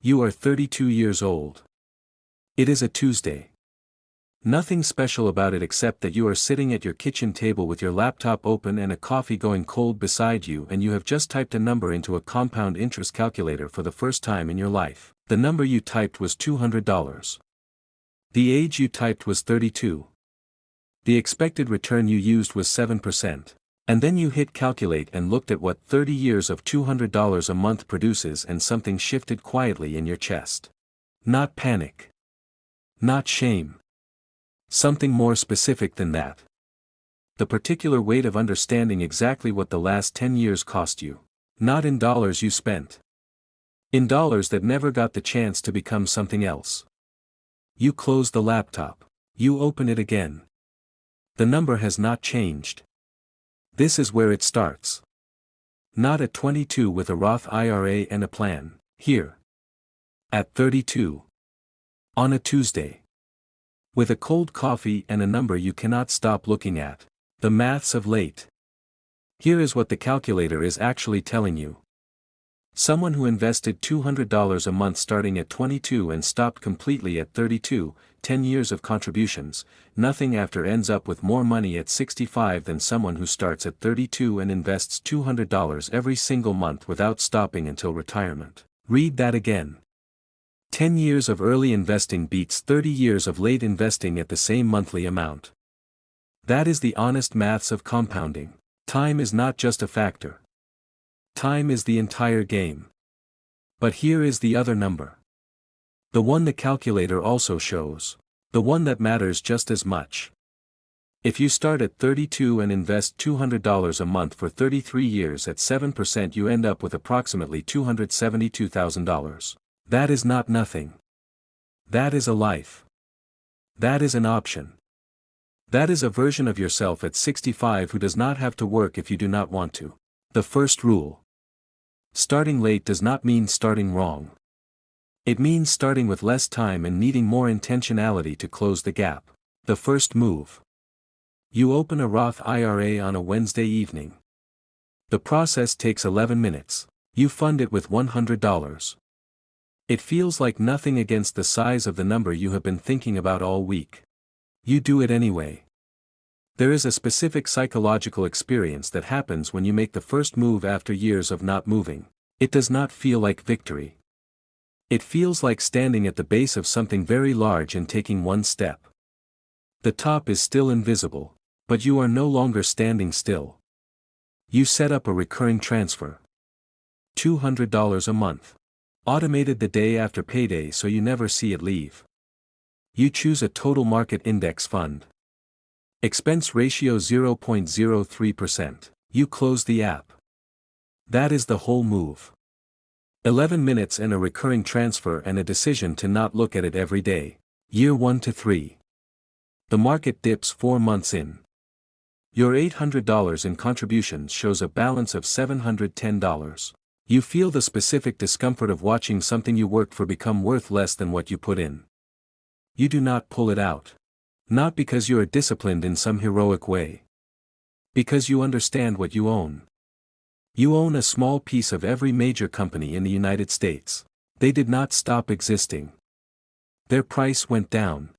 You are 32 years old. It is a Tuesday. Nothing special about it except that you are sitting at your kitchen table with your laptop open and a coffee going cold beside you, and you have just typed a number into a compound interest calculator for the first time in your life. The number you typed was $200. The age you typed was 32. The expected return you used was 7%. And then you hit calculate and looked at what 30 years of $200 a month produces, and something shifted quietly in your chest. Not panic. Not shame. Something more specific than that. The particular weight of understanding exactly what the last 10 years cost you. Not in dollars you spent. In dollars that never got the chance to become something else. You close the laptop. You open it again. The number has not changed. This is where it starts. Not at 22 with a Roth IRA and a plan. Here. At 32. On a Tuesday. With a cold coffee and a number you cannot stop looking at. The maths of late. Here is what the calculator is actually telling you. Someone who invested $200 a month starting at 22 and stopped completely at 32, 10 years of contributions, nothing after, ends up with more money at 65 than someone who starts at 32 and invests $200 every single month without stopping until retirement. Read that again. 10 years of early investing beats 30 years of late investing at the same monthly amount. That is the honest maths of compounding. Time is not just a factor. Time is the entire game. But here is the other number. The one the calculator also shows. The one that matters just as much. If you start at 32 and invest $200 a month for 33 years at 7%, you end up with approximately $272,000. That is not nothing. That is a life. That is an option. That is a version of yourself at 65 who does not have to work if you do not want to. The first rule. Starting late does not mean starting wrong. It means starting with less time and needing more intentionality to close the gap. The first move. You open a Roth IRA on a Wednesday evening. The process takes 11 minutes. You fund it with $100. It feels like nothing against the size of the number you have been thinking about all week. You do it anyway. There is a specific psychological experience that happens when you make the first move after years of not moving. It does not feel like victory. It feels like standing at the base of something very large and taking one step. The top is still invisible, but you are no longer standing still. You set up a recurring transfer. $200 a month. Automated the day after payday so you never see it leave. You choose a total market index fund. Expense ratio 0.03%. You close the app. That is the whole move. 11 minutes and a recurring transfer and a decision to not look at it every day. Year 1 to 3. The market dips 4 months in. Your $800 in contributions shows a balance of $710. You feel the specific discomfort of watching something you worked for become worth less than what you put in. You do not pull it out. Not because you are disciplined in some heroic way. Because you understand what you own. You own a small piece of every major company in the United States. They did not stop existing. Their price went down.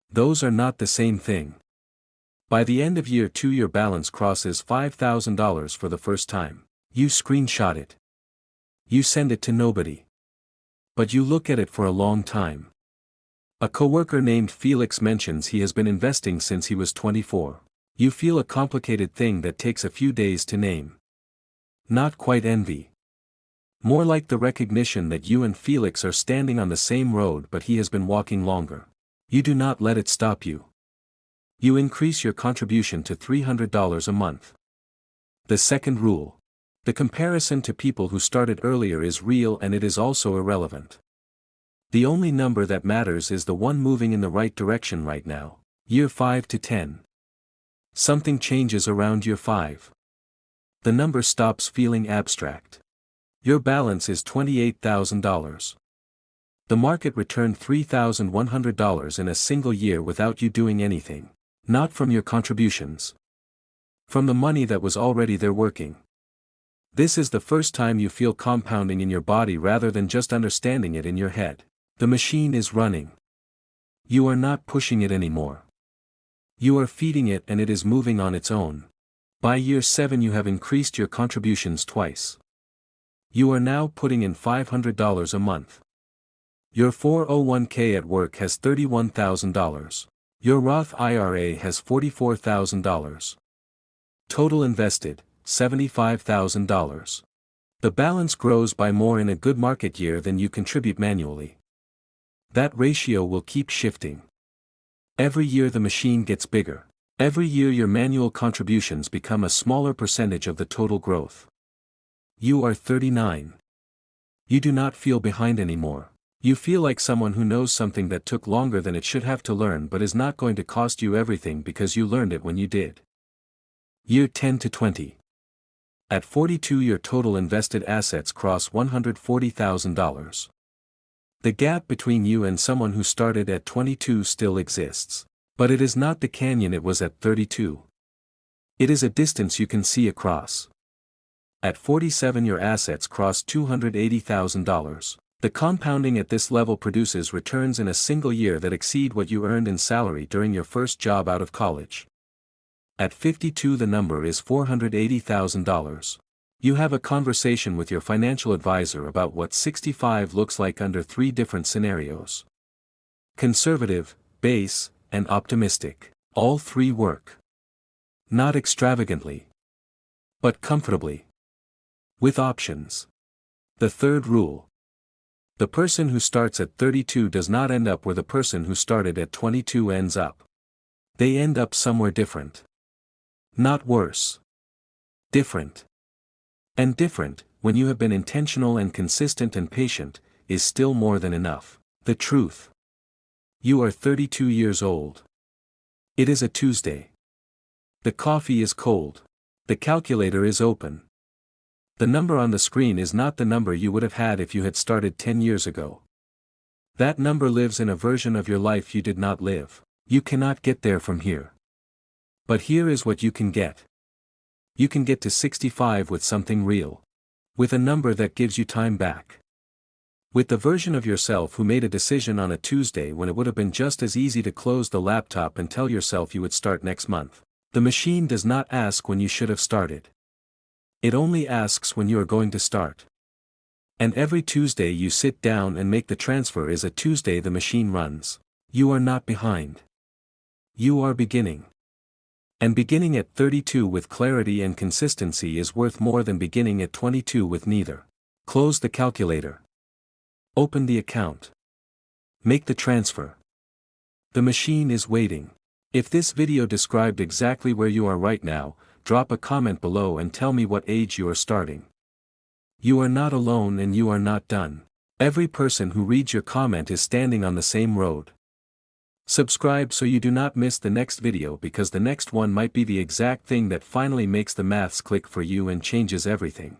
Those are not the same thing. By the end of year 2 your balance crosses $5,000 for the first time. You screenshot it. You send it to nobody. But you look at it for a long time. A coworker named Felix mentions he has been investing since he was 24. You feel a complicated thing that takes a few days to name. Not quite envy. More like the recognition that you and Felix are standing on the same road, but he has been walking longer. You do not let it stop you. You increase your contribution to $300 a month. The second rule. The comparison to people who started earlier is real and it is also irrelevant. The only number that matters is the one moving in the right direction right now. Year 5 to 10. Something changes around year 5. The number stops feeling abstract. Your balance is $28,000. The market returned $3,100 in a single year without you doing anything. Not from your contributions. From the money that was already there working. This is the first time you feel compounding in your body rather than just understanding it in your head. The machine is running. You are not pushing it anymore. You are feeding it and it is moving on its own. By year 7 you have increased your contributions twice. You are now putting in $500 a month. Your 401k at work has $31,000. Your Roth IRA has $44,000. Total invested, $75,000. The balance grows by more in a good market year than you contribute manually. That ratio will keep shifting. Every year the machine gets bigger. Every year your manual contributions become a smaller percentage of the total growth. You are 39. You do not feel behind anymore. You feel like someone who knows something that took longer than it should have to learn but is not going to cost you everything because you learned it when you did. Year 10 to 20. At 42 your total invested assets cross $140,000. The gap between you and someone who started at 22 still exists. But it is not the canyon it was at 32. It is a distance you can see across. At 47 your assets cross $280,000. The compounding at this level produces returns in a single year that exceed what you earned in salary during your first job out of college. At 52 the number is $480,000. You have a conversation with your financial advisor about what 65 looks like under 3 different scenarios. Conservative, base, and optimistic. All 3 work. Not extravagantly, but comfortably. With options. The third rule. The person who starts at 32 does not end up where the person who started at 22 ends up. They end up somewhere different. Not worse. Different. And different, when you have been intentional and consistent and patient, is still more than enough. The truth. You are 32 years old. It is a Tuesday. The coffee is cold. The calculator is open. The number on the screen is not the number you would have had if you had started 10 years ago. That number lives in a version of your life you did not live. You cannot get there from here. But here is what you can get. You can get to 65 with something real. With a number that gives you time back. With the version of yourself who made a decision on a Tuesday when it would have been just as easy to close the laptop and tell yourself you would start next month. The machine does not ask when you should have started. It only asks when you are going to start. And every Tuesday you sit down and make the transfer is a Tuesday the machine runs. You are not behind. You are beginning. And beginning at 32 with clarity and consistency is worth more than beginning at 22 with neither. Close the calculator. Open the account. Make the transfer. The machine is waiting. If this video described exactly where you are right now, drop a comment below and tell me what age you are starting. You are not alone and you are not done. Every person who reads your comment is standing on the same road. Subscribe so you do not miss the next video because the next one might be the exact thing that finally makes the maths click for you and changes everything.